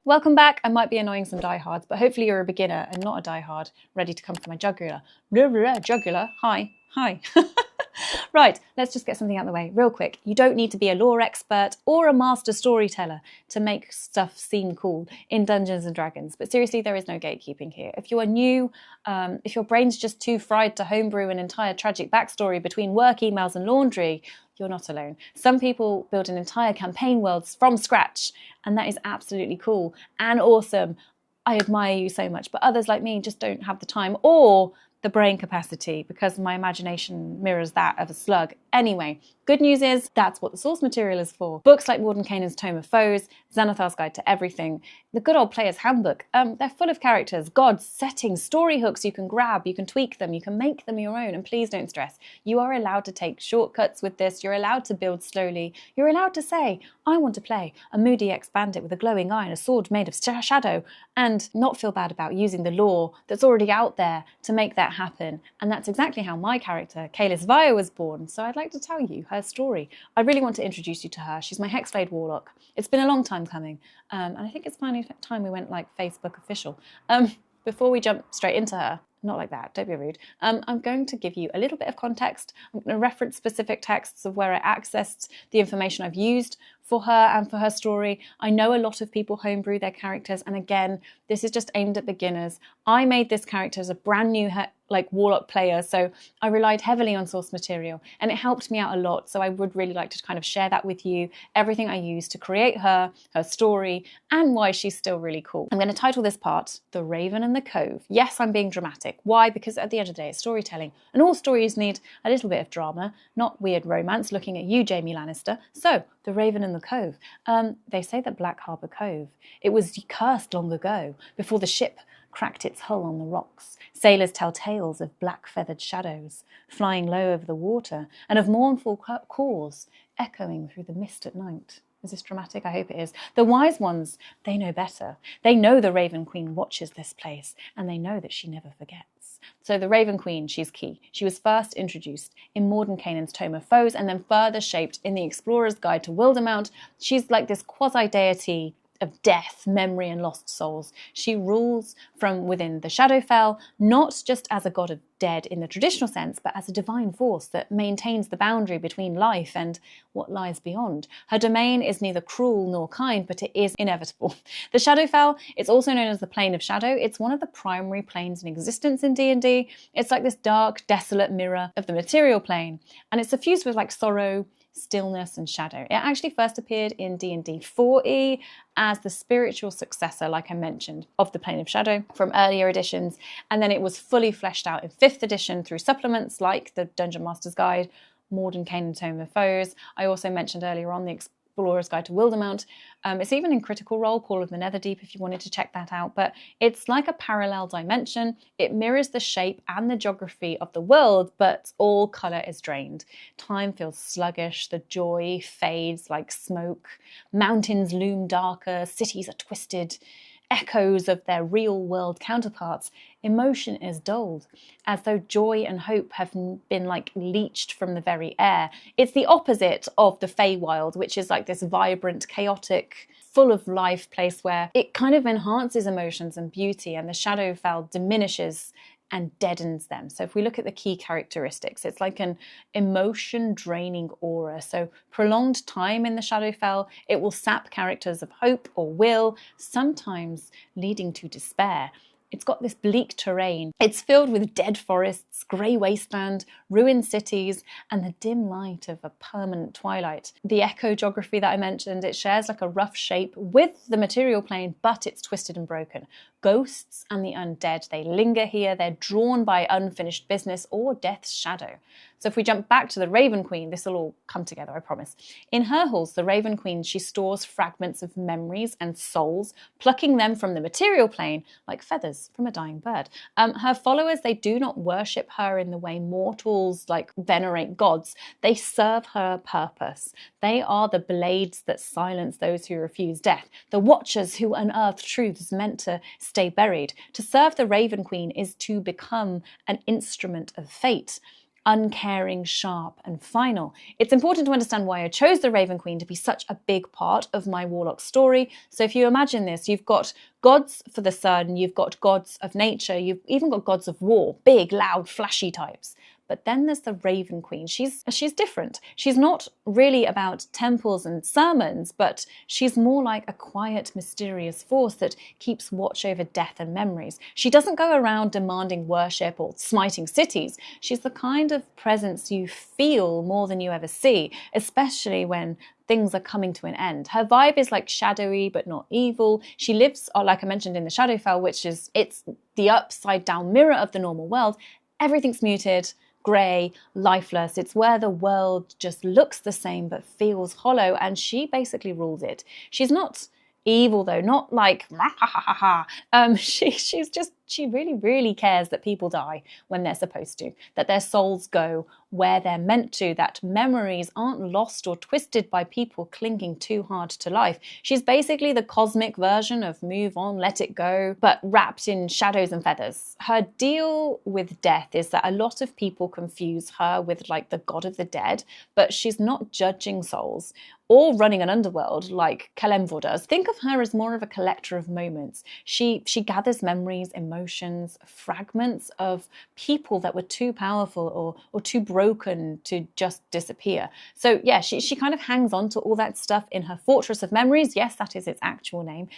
Welcome back. I might be annoying some diehards, but hopefully you're a beginner and not a diehard, ready to come for my jugular. Jugular, hi. Right, let's just get something out of the way real quick. You don't need to be a lore expert or a master storyteller to make stuff seem cool in Dungeons & Dragons. But seriously, there is no gatekeeping here. If you are new, if your brain's just too fried to homebrew an entire tragic backstory between work emails and laundry, you're not alone. Some people build an entire campaign world from scratch, and that is absolutely cool and awesome. I admire you so much, but others like me just don't have the time or the brain capacity because my imagination mirrors that of a slug. Anyway, good news is that's what the source material is for. Books like Mordenkainen's Tome of Foes, Xanathar's Guide to Everything, the good old player's handbook, they're full of characters, gods, settings, story hooks you can grab, you can tweak them, you can make them your own, and please don't stress. You are allowed to take shortcuts with this, you're allowed to build slowly, you're allowed to say, I want to play a moody ex-bandit with a glowing eye and a sword made of shadow, and not feel bad about using the lore that's already out there to make that happen. And that's exactly how my character, Kaelis Vire, was born, so I'd like to tell you her story. I really want to introduce you to her. She's my Hexblade Warlock. It's been a long time coming, and I think it's finally time we went like Facebook official. Before we jump straight into her, not like that, don't be rude, I'm going to give you a little bit of context. I'm going to reference specific texts of where I accessed the information I've used for her and for her story. I know a lot of people homebrew their characters, and again, this is just aimed at beginners. I made this character as a brand new Warlock player, so I relied heavily on source material, and it helped me out a lot, so I would really like to kind of share that with you, everything I used to create her story, and why she's still really cool. I'm going to title this part, The Raven and the Cove. Yes, I'm being dramatic. Why? Because at the end of the day, it's storytelling, and all stories need a little bit of drama, not weird romance looking at you, Jaime Lannister. So, The Raven and the Cove. They say that Blackharbor Cove, it was cursed long ago, before the ship cracked its hull on the rocks. Sailors tell tales of black-feathered shadows flying low over the water and of mournful calls echoing through the mist at night. Is this dramatic? I hope it is. The wise ones, they know better. They know the Raven Queen watches this place, and they know that she never forgets. So the Raven Queen, she's key. She was first introduced in Mordenkainen's Tome of Foes and then further shaped in the Explorer's Guide to Wildemount. She's like this quasi-deity of death, memory, and lost souls. She rules from within the Shadowfell, not just as a god of dead in the traditional sense, but as a divine force that maintains the boundary between life and what lies beyond. Her domain is neither cruel nor kind, but it is inevitable. The Shadowfell, it's also known as the Plane of Shadow. It's one of the primary planes in existence in D&D. It's like this dark, desolate mirror of the material plane, and it's suffused with sorrow, stillness, and shadow. It actually first appeared in D&D 4e as the spiritual successor, like I mentioned, of the Plane of Shadow from earlier editions, and then it was fully fleshed out in 5th edition through supplements like the Dungeon Master's Guide, Mordenkainen Tome of Foes. I also mentioned earlier on the Explorer's Guide to Wildemount. It's even in Critical Role, Call of the Netherdeep, if you wanted to check that out. But it's like a parallel dimension. It mirrors the shape and the geography of the world, but all colour is drained. Time feels sluggish, the joy fades like smoke, mountains loom darker, cities are twisted, echoes of their real-world counterparts. Emotion is dulled, as though joy and hope have been leached from the very air. It's the opposite of the Feywild, which is like this vibrant, chaotic, full of life place where it kind of enhances emotions and beauty, and the Shadowfell diminishes and deadens them. So if we look at the key characteristics, it's like an emotion-draining aura. So prolonged time in the Shadowfell, it will sap characters of hope or will, sometimes leading to despair. It's got this bleak terrain. It's filled with dead forests, grey wasteland, ruined cities, and the dim light of a permanent twilight. The echo geography that I mentioned, it shares like a rough shape with the material plane, but it's twisted and broken. Ghosts and the undead, they linger here. They're drawn by unfinished business or death's shadow. So if we jump back to the Raven Queen, this will all come together, I promise. In her halls, the Raven Queen, she stores fragments of memories and souls, plucking them from the material plane like feathers from a dying bird. Her followers, they do not worship her in the way mortals venerate gods. They serve her purpose. They are the blades that silence those who refuse death, the watchers who unearth truths meant to stay buried. To serve the Raven Queen is to become an instrument of fate. uncaring, sharp, and final. It's important to understand why I chose the Raven Queen to be such a big part of my Warlock story. So if you imagine this, you've got gods for the sun, you've got gods of nature, you've even got gods of war, big, loud, flashy types. But then there's the Raven Queen. She's different. She's not really about temples and sermons, but she's more like a quiet, mysterious force that keeps watch over death and memories. She doesn't go around demanding worship or smiting cities. She's the kind of presence you feel more than you ever see, especially when things are coming to an end. Her vibe is like shadowy but not evil. She lives, like I mentioned, in the Shadowfell, it's the upside down mirror of the normal world. Everything's muted, grey, lifeless. It's where the world just looks the same but feels hollow, and she basically rules it. She's not evil though, not like she really, really cares that people die when they're supposed to, that their souls go where they're meant to, that memories aren't lost or twisted by people clinging too hard to life. She's basically the cosmic version of move on, let it go, but wrapped in shadows and feathers. Her deal with death is that a lot of people confuse her with like the god of the dead, but she's not judging souls or running an underworld like Kaelis does. Think of her as more of a collector of moments. She gathers memories, emotions, fragments of people that were too powerful or too broken to just disappear. So yeah, she kind of hangs on to all that stuff in her Fortress of Memories. Yes, that is its actual name.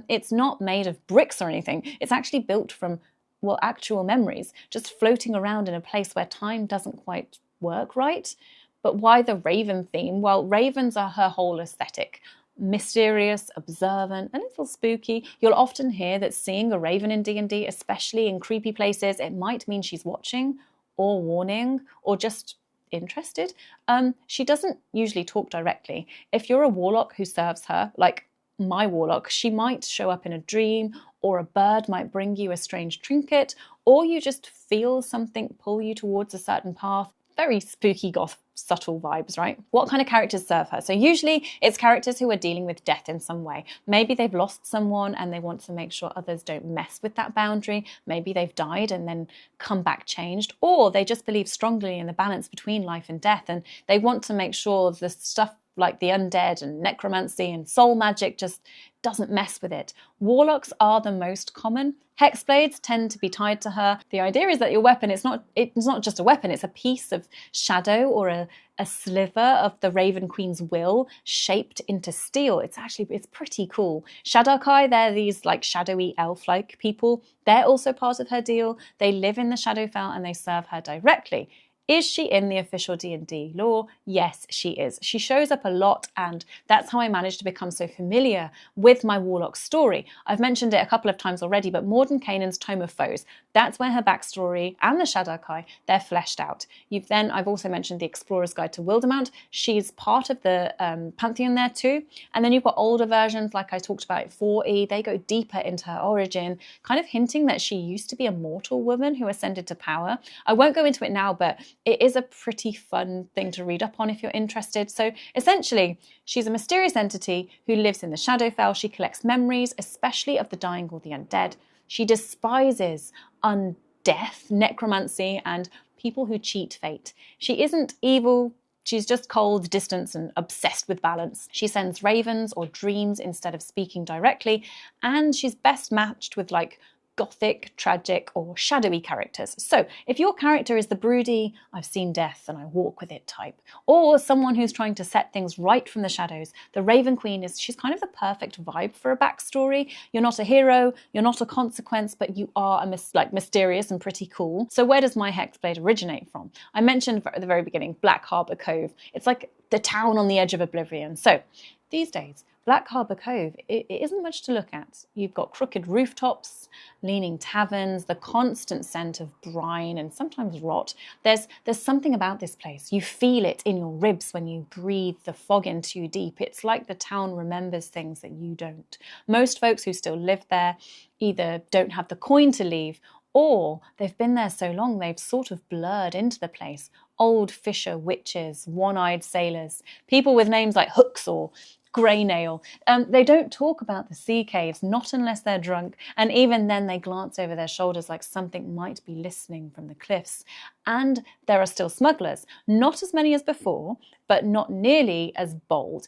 It's not made of bricks or anything. It's actually built from, well, actual memories, just floating around in a place where time doesn't quite work right. But why the raven theme? Well, ravens are her whole aesthetic. Mysterious, observant, a little spooky. You'll often hear that seeing a raven in D&D, especially in creepy places, it might mean she's watching or warning or just interested. She doesn't usually talk directly. If you're a warlock who serves her, like my warlock, she might show up in a dream, or a bird might bring you a strange trinket, or you just feel something pull you towards a certain path. Very spooky goth, subtle vibes, right? What kind of characters serve her? So usually it's characters who are dealing with death in some way. Maybe they've lost someone and they want to make sure others don't mess with that boundary. Maybe they've died and then come back changed, or they just believe strongly in the balance between life and death, and they want to make sure the stuff like the undead and necromancy and soul magic just doesn't mess with it. Warlocks are the most common. Hexblades tend to be tied to her. The idea is that your weapon, it's not just a weapon, it's a piece of shadow or a sliver of the Raven Queen's will shaped into steel. It's pretty cool. Shadowkai, they're these like shadowy elf-like people. They're also part of her deal. They live in the Shadowfell and they serve her directly. Is she in the official D&D lore? Yes, she is. She shows up a lot, and that's how I managed to become so familiar with my Warlock story. I've mentioned it a couple of times already, but Mordenkainen's Tome of Foes, that's where her backstory and the Shadowkai, they're fleshed out. I've also mentioned the Explorer's Guide to Wildemount. She's part of the pantheon there too. And then you've got older versions, like I talked about, 4E. They go deeper into her origin, kind of hinting that she used to be a mortal woman who ascended to power. I won't go into it now, but it is a pretty fun thing to read up on if you're interested. So essentially, she's a mysterious entity who lives in the Shadowfell. She collects memories, especially of the dying or the undead. She despises undeath, necromancy, and people who cheat fate. She isn't evil. She's just cold, distant, and obsessed with balance. She sends ravens or dreams instead of speaking directly, and she's best matched with like gothic, tragic, or shadowy characters. So if your character is the broody, I've seen death and I walk with it type, or someone who's trying to set things right from the shadows, the Raven Queen she's kind of the perfect vibe for a backstory. You're not a hero, you're not a consequence, but you are mysterious and pretty cool. So where does my Hexblade originate from? I mentioned at the very beginning, Blackharbor Cove. It's like the town on the edge of oblivion. So these days, Blackharbor Cove, it isn't much to look at. You've got crooked rooftops, leaning taverns, the constant scent of brine and sometimes rot. There's something about this place. You feel it in your ribs when you breathe the fog in too deep. It's like the town remembers things that you don't. Most folks who still live there either don't have the coin to leave, or they've been there so long they've sort of blurred into the place. Old fisher witches, one-eyed sailors, people with names like Hooks or grey nail. They don't talk about the sea caves, not unless they're drunk, and even then they glance over their shoulders like something might be listening from the cliffs. And there are still smugglers, not as many as before, but not nearly as bold.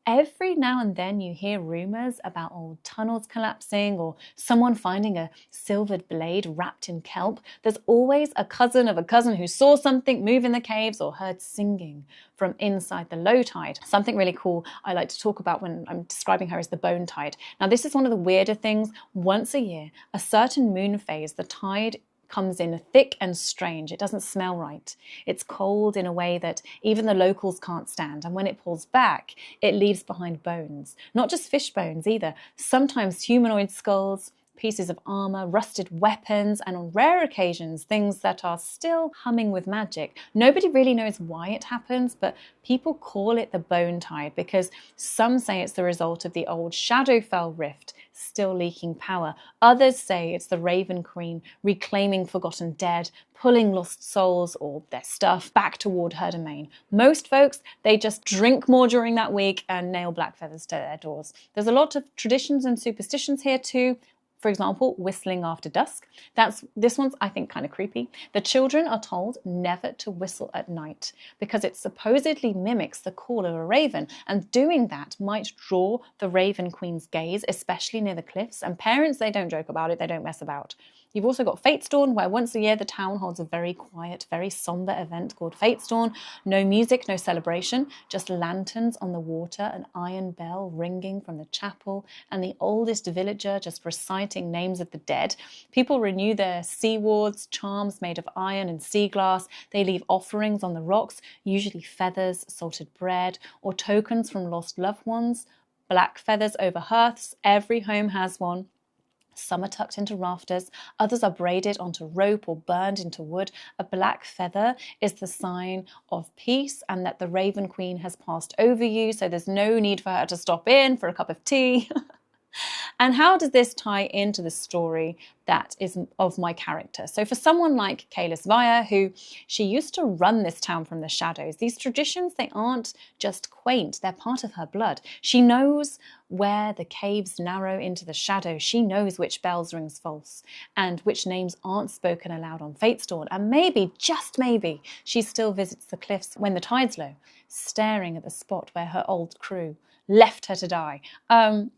Every now and then you hear rumours about old tunnels collapsing or someone finding a silvered blade wrapped in kelp. There's always a cousin of a cousin who saw something move in the caves or heard singing from inside the low tide. Something really cool I like to talk about when I'm describing her is the bone tide. Now this is one of the weirder things. Once a year, a certain moon phase, the tide comes in thick and strange. It doesn't smell right. It's cold in a way that even the locals can't stand. And when it pulls back, it leaves behind bones. Not just fish bones either. Sometimes humanoid skulls, pieces of armor, rusted weapons, and on rare occasions, things that are still humming with magic. Nobody really knows why it happens, but people call it the bone tide because some say it's the result of the old Shadowfell rift still leaking power. Others say it's the Raven Queen reclaiming forgotten dead, pulling lost souls or their stuff back toward her domain. Most folks, they just drink more during that week and nail black feathers to their doors. There's a lot of traditions and superstitions here too. For example, whistling after dusk. This one's, I think, kind of creepy. The children are told never to whistle at night because it supposedly mimics the call of a raven, and doing that might draw the Raven Queen's gaze, especially near the cliffs. And parents, they don't joke about it, they don't mess about. You've also got Fatestorn, where once a year the town holds a very quiet, very somber event called Fatestorn. No music, no celebration, just lanterns on the water, an iron bell ringing from the chapel, and the oldest villager just reciting names of the dead. People renew their sea wards, charms made of iron and sea glass. They leave offerings on the rocks, usually feathers, salted bread, or tokens from lost loved ones. Black feathers over hearths, every home has one. Some are tucked into rafters, others are braided onto rope or burned into wood. A black feather is the sign of peace and that the Raven Queen has passed over you, so there's no need for her to stop in for a cup of tea. And how does this tie into the story that is of my character? So for someone like Kaelis Vire, who she used to run this town from the shadows, these traditions, they aren't just quaint, they're part of her blood. She knows where the caves narrow into the shadow. She knows which bells rings false and which names aren't spoken aloud on Fatestorn. And maybe, just maybe, she still visits the cliffs when the tide's low, staring at the spot where her old crew left her to die.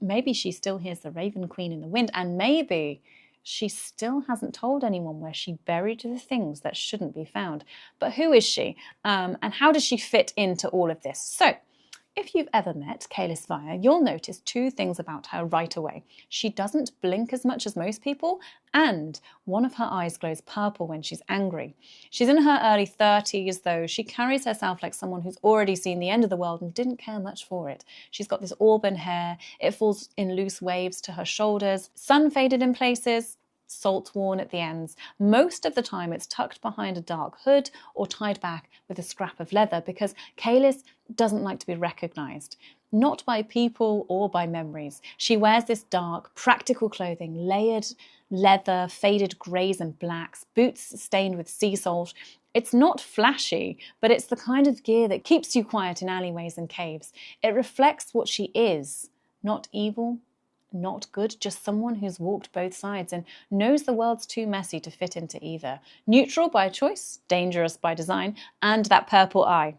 Maybe she still hears the Raven Queen in the wind, and maybe she still hasn't told anyone where she buried the things that shouldn't be found. But who is she? And how does she fit into all of this? So, if you've ever met Kaelis Vire, you'll notice two things about her right away. She doesn't blink as much as most people, and one of her eyes glows purple when she's angry. She's in her early 30s, though. She carries herself like someone who's already seen the end of the world and didn't care much for it. She's got this auburn hair. It falls in loose waves to her shoulders, sun faded in places, salt worn at the ends. Most of the time it's tucked behind a dark hood or tied back with a scrap of leather because Kaelis doesn't like to be recognised. Not by people or by memories. She wears this dark, practical clothing, layered leather, faded greys and blacks, boots stained with sea salt. It's not flashy, but it's the kind of gear that keeps you quiet in alleyways and caves. It reflects what she is, not evil, not good, just someone who's walked both sides and knows the world's too messy to fit into either. Neutral by choice, dangerous by design, and that purple eye.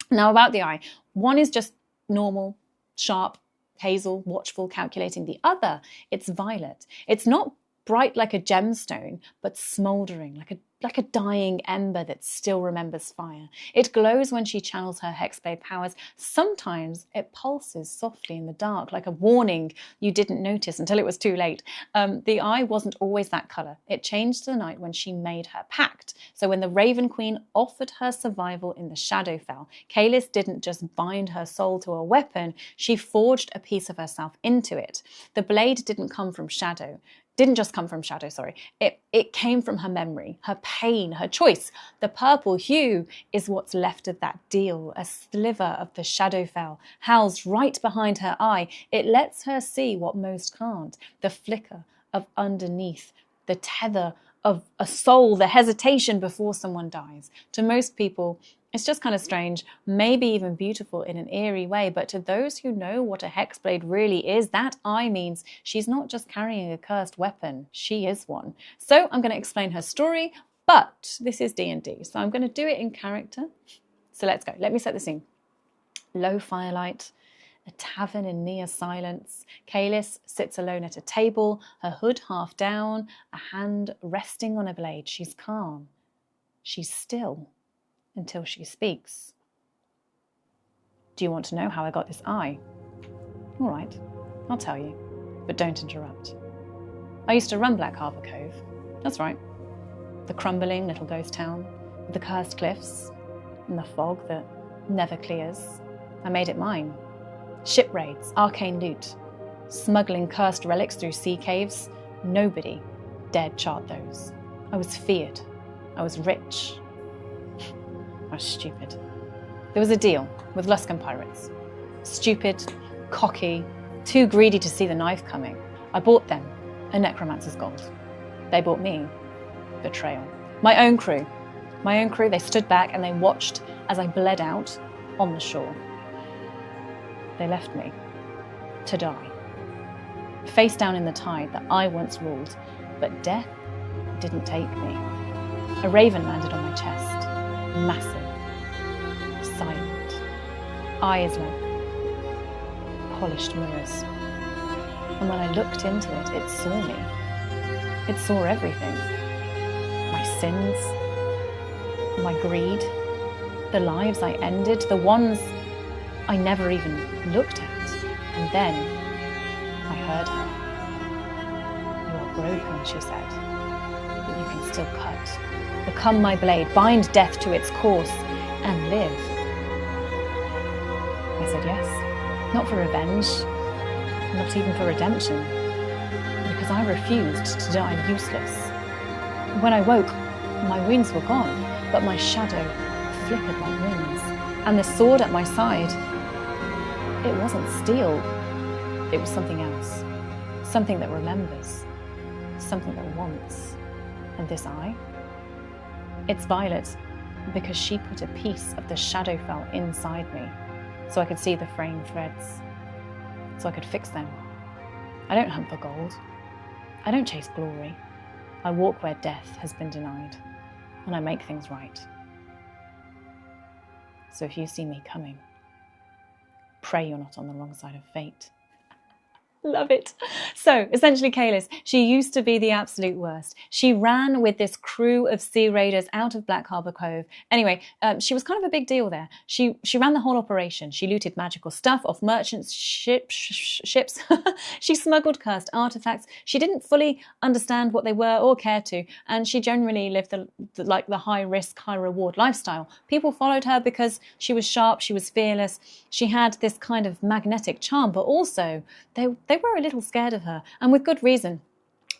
Now about the eye, one is just normal, sharp, hazel, watchful, calculating. The other, it's violet. It's not bright like a gemstone, but smouldering, like a dying ember that still remembers fire. It glows when she channels her hexblade powers. Sometimes it pulses softly in the dark, like a warning you didn't notice until it was too late. The eye wasn't always that colour. It changed the night when she made her pact. So when the Raven Queen offered her survival in the Shadowfell, Kaelis didn't just bind her soul to a weapon, she forged a piece of herself into it. The blade didn't just come from shadow, sorry. It came from her memory, her pain, her choice. The purple hue is what's left of that deal, a sliver of the Shadowfell, housed right behind her eye. It lets her see what most can't, the flicker of underneath the tether of a soul, the hesitation before someone dies. To most people, it's just kind of strange, maybe even beautiful in an eerie way, but to those who know what a hexblade really is, that eye means she's not just carrying a cursed weapon, she is one. So I'm going to explain her story, but this is D&D, so I'm going to do it in character. So let's go. Let me set the scene. Low firelight, a tavern in near silence. Kaelis sits alone at a table, her hood half down, a hand resting on a blade. She's calm. She's still until she speaks. Do you want to know how I got this eye? All right, I'll tell you, but don't interrupt. I used to run Blackharbor Cove. That's right. The crumbling little ghost town with the cursed cliffs and the fog that never clears. I made it mine. Ship raids, arcane loot, smuggling cursed relics through sea caves. Nobody dared chart those. I was feared. I was rich. I was stupid. There was a deal with Luskan pirates. Stupid, cocky, too greedy to see the knife coming. I bought them a necromancer's gold. They bought me betrayal. My own crew, they stood back and they watched as I bled out on the shore. They left me to die, face down in the tide that I once ruled, but death didn't take me. A raven landed on my chest, massive, silent, eyes like polished mirrors. And when I looked into it, it saw me. It saw everything. My sins, my greed, the lives I ended, the ones I never even looked at. And then I heard her. You are broken, she said, but you can still cut. Become my blade, bind death to its course, and live. I said yes, not for revenge, not even for redemption, because I refused to die useless. When I woke, my wings were gone, but my shadow flickered like wings, and the sword at my side, it wasn't steel, it was something else, something that remembers, something that wants. And this eye? It's Violet, because she put a piece of the Shadowfell inside me, so I could see the fraying threads, so I could fix them. I don't hunt for gold. I don't chase glory. I walk where death has been denied, and I make things right. So if you see me coming, pray you're not on the wrong side of fate. Love it. So essentially Kaelis, she used to be the absolute worst. She ran with this crew of sea raiders out of Blackharbor Cove. Anyway, she was kind of a big deal there. She ran the whole operation. She looted magical stuff off merchants' ships. She smuggled cursed artifacts. She didn't fully understand what they were or care to, and she generally lived the high risk, high reward lifestyle. People followed her because she was sharp, she was fearless. She had this kind of magnetic charm, but also they were a little scared of her, and with good reason.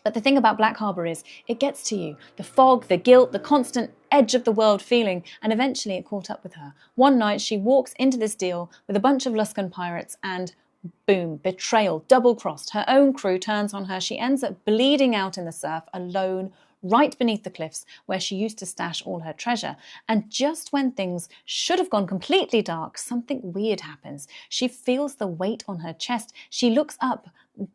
But the thing about Blackharbor is, it gets to you. The fog, the guilt, the constant edge of the world feeling, and eventually it caught up with her. One night she walks into this deal with a bunch of Luskan pirates and boom, betrayal, double-crossed. Her own crew turns on her. She ends up bleeding out in the surf, alone, right beneath the cliffs where she used to stash all her treasure. And just when things should have gone completely dark, something weird happens. She feels the weight on her chest. She looks up,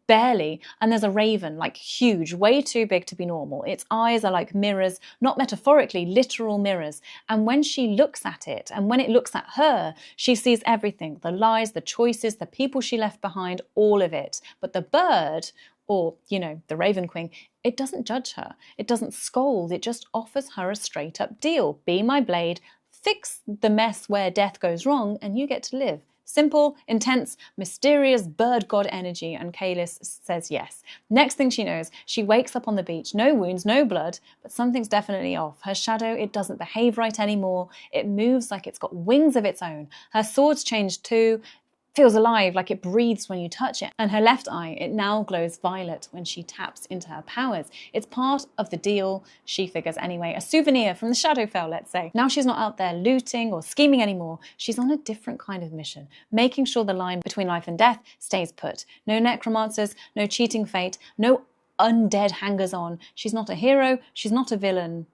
barely, and there's a raven, like huge, way too big to be normal. Its eyes are like mirrors, not metaphorically, literal mirrors. And when she looks at it, and when it looks at her, she sees everything, the lies, the choices, the people she left behind, all of it. But the bird, or, the Raven Queen, it doesn't judge her. It doesn't scold. It just offers her a straight up deal. Be my blade, fix the mess where death goes wrong, and you get to live. Simple, intense, mysterious bird god energy, and Kaelis says yes. Next thing she knows, she wakes up on the beach. No wounds, no blood, but something's definitely off. Her shadow, it doesn't behave right anymore. It moves like it's got wings of its own. Her sword's changed too. Feels alive, like it breathes when you touch it. And her left eye, it now glows violet when she taps into her powers. It's part of the deal, she figures anyway, a souvenir from the Shadowfell, let's say. Now she's not out there looting or scheming anymore. She's on a different kind of mission, making sure the line between life and death stays put. No necromancers, no cheating fate, no undead hangers-on. She's not a hero, she's not a villain,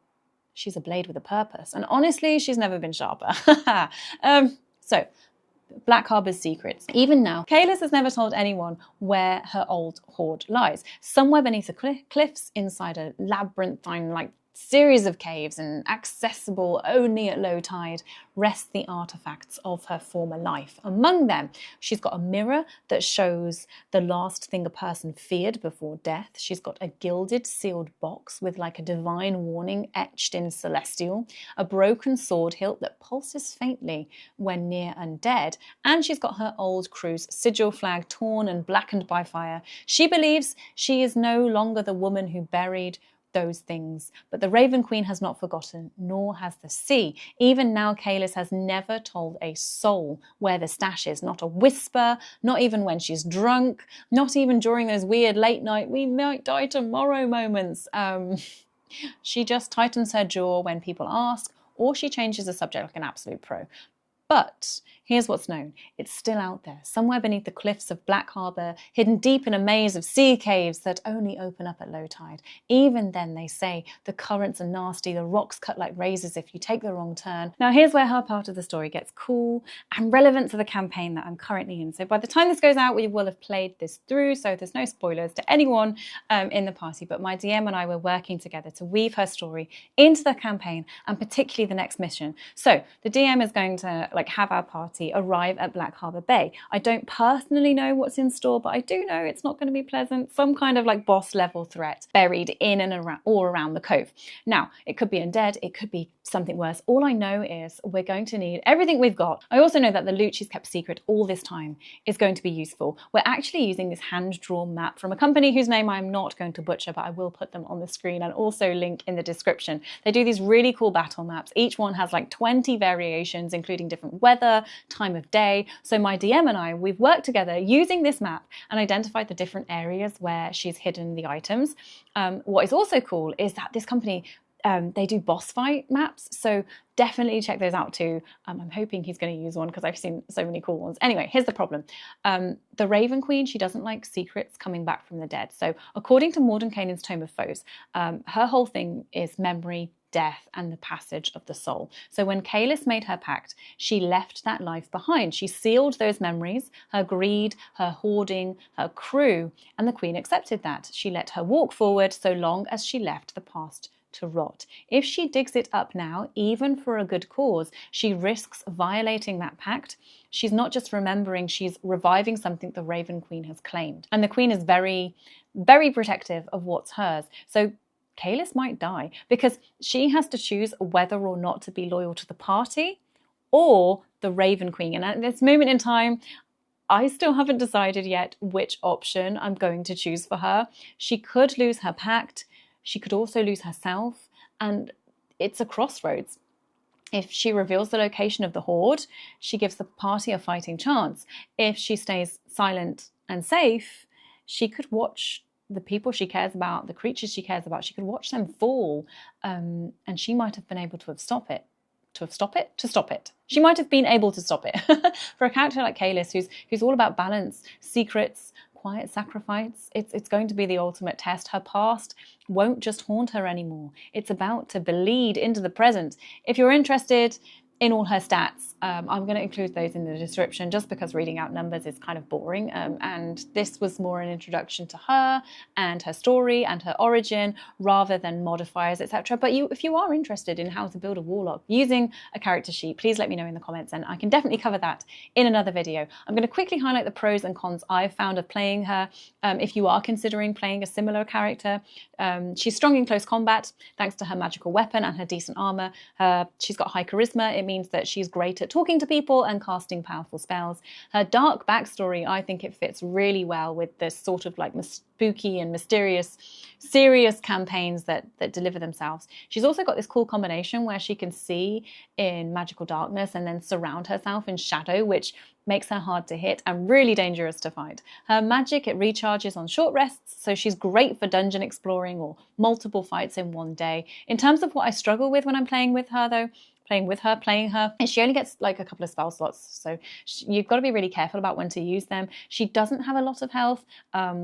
she's a blade with a purpose. And honestly, she's never been sharper. So, Blackharbor's secrets. Even now, Kaelis has never told anyone where her old hoard lies. Somewhere beneath the cliffs, inside a labyrinthine-like series of caves and accessible only at low tide, rest the artifacts of her former life. Among them, she's got a mirror that shows the last thing a person feared before death. She's got a gilded sealed box with like a divine warning etched in celestial, a broken sword hilt that pulses faintly when near undead, and she's got her old crew's sigil flag torn and blackened by fire. She believes she is no longer the woman who buried those things, but the Raven Queen has not forgotten, nor has the sea. Even now, Kaelis has never told a soul where the stash is, not a whisper, not even when she's drunk, not even during those weird late night, we might die tomorrow moments. She just tightens her jaw when people ask, or she changes the subject like an absolute pro. But here's what's known. It's still out there, somewhere beneath the cliffs of Blackharbor, hidden deep in a maze of sea caves that only open up at low tide. Even then, they say, the currents are nasty, the rocks cut like razors if you take the wrong turn. Now, here's where her part of the story gets cool and relevant to the campaign that I'm currently in. So by the time this goes out, we will have played this through, so there's no spoilers to anyone in the party, but my DM and I were working together to weave her story into the campaign, and particularly the next mission. So the DM is going to have our party arrive at Blackharbor Bay. I don't personally know what's in store, but I do know it's not going to be pleasant. Some kind of boss level threat buried in and around or around the cove. Now, it could be undead, it could be something worse. All I know is we're going to need everything we've got. I also know that the loot she's kept secret all this time is going to be useful. We're actually using this hand-drawn map from a company whose name I'm not going to butcher, but I will put them on the screen and also link in the description. They do these really cool battle maps. Each one has 20 variations, including different weather, time of day. So my DM and I, we've worked together using this map and identified the different areas where she's hidden the items. What is also cool is that this company, they do boss fight maps, so definitely check those out too. I'm hoping he's going to use one because I've seen so many cool ones. Anyway, here's the problem. The Raven Queen, she doesn't like secrets coming back from the dead. So according to Mordenkainen's Tome of Foes, her whole thing is memory, death, and the passage of the soul. So when Kaelis made her pact, she left that life behind. She sealed those memories, her greed, her hoarding, her crew, and the Queen accepted that. She let her walk forward so long as she left the past to rot. If she digs it up now, even for a good cause, she risks violating that pact. She's not just remembering, she's reviving something the Raven Queen has claimed. And the Queen is very, very protective of what's hers. So Kaelis might die because she has to choose whether or not to be loyal to the party or the Raven Queen. And at this moment in time, I still haven't decided yet which option I'm going to choose for her. She could lose her pact. She could also lose herself. And it's a crossroads. If she reveals the location of the hoard, she gives the party a fighting chance. If she stays silent and safe, she could watch the people she cares about, the creatures she cares about, she could watch them fall, and she might have been able to stop it. She might have been able to stop it. For a character like Kaelis, who's all about balance, secrets, quiet sacrifice, it's going to be the ultimate test. Her past won't just haunt her anymore. It's about to bleed into the present. If you're interested in all her stats, I'm going to include those in the description just because reading out numbers is kind of boring. And this was more an introduction to her and her story and her origin rather than modifiers, etc. But if you are interested in how to build a warlock using a character sheet, please let me know in the comments and I can definitely cover that in another video. I'm going to quickly highlight the pros and cons I've found of playing her. If you are considering playing a similar character, she's strong in close combat thanks to her magical weapon and her decent armor. She's got high charisma. It means that she's great at talking to people and casting powerful spells. Her dark backstory, I think it fits really well with this sort of spooky and mysterious, serious campaigns that deliver themselves. She's also got this cool combination where she can see in magical darkness and then surround herself in shadow, which makes her hard to hit and really dangerous to fight. Her magic, it recharges on short rests, so she's great for dungeon exploring or multiple fights in one day. In terms of what I struggle with when I'm playing with her though, playing with her, playing her. And she only gets like a couple of spell slots, so you've got to be really careful about when to use them. She doesn't have a lot of health,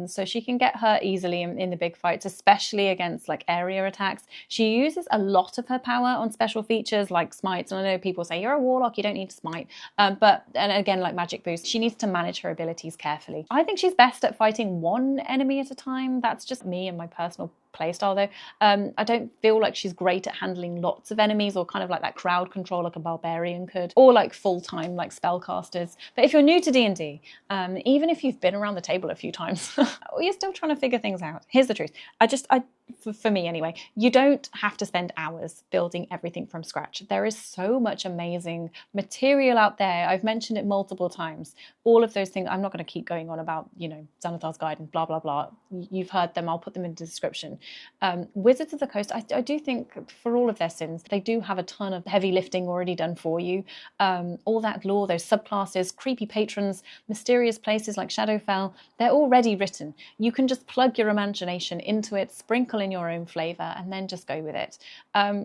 so she can get hurt easily in the big fights, especially against like area attacks. She uses a lot of her power on special features like smites, and I know people say you're a warlock, you don't need to smite, but and again, like magic boost, she needs to manage her abilities carefully. I think she's best at fighting one enemy at a time. That's just me and my personal playstyle though. I don't feel like she's great at handling lots of enemies, or kind of like that crowd control like a barbarian could, or like full-time like spellcasters. But if you're new to D&D, even if you've been around the table a few times, you're still trying to figure things out. Here's the truth. For me anyway, you don't have to spend hours building everything from scratch. There is so much amazing material out there. I've mentioned it multiple times. All of those things, I'm not going to keep going on about, you know, Xanathar's Guide and blah, blah, blah. You've heard them. I'll put them in the description. Wizards of the Coast, I do think for all of their sins, they do have a ton of heavy lifting already done for you. All that lore, those subclasses, creepy patrons, mysterious places like Shadowfell, they're already written. You can just plug your imagination into it, sprinkle in your own flavour, and then just go with it.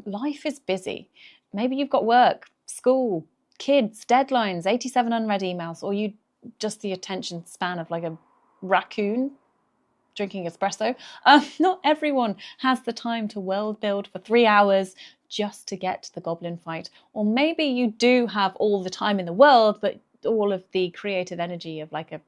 Life is busy. Maybe you've got work, school, kids, deadlines, 87 unread emails, or you just the attention span of like a raccoon drinking espresso. Not everyone has the time to world build for 3 hours just to get to the goblin fight. Or maybe you do have all the time in the world, but all of the creative energy of like a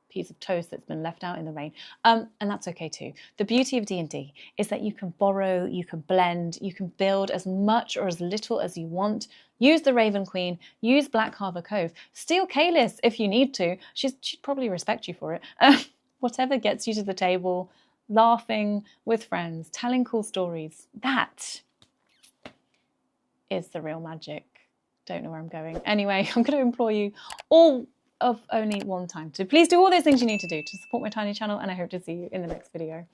piece of toast that's been left out in the rain. And that's okay too. The beauty of D&D is that you can borrow, you can blend, you can build as much or as little as you want. Use the Raven Queen, use Blackharbor Cove, steal Kaelis if you need to. She'd probably respect you for it. Whatever gets you to the table, laughing with friends, telling cool stories. That is the real magic. Don't know where I'm going. Anyway, I'm going to implore you all of only one time to please do all those things you need to do to support my tiny channel, and I hope to see you in the next video.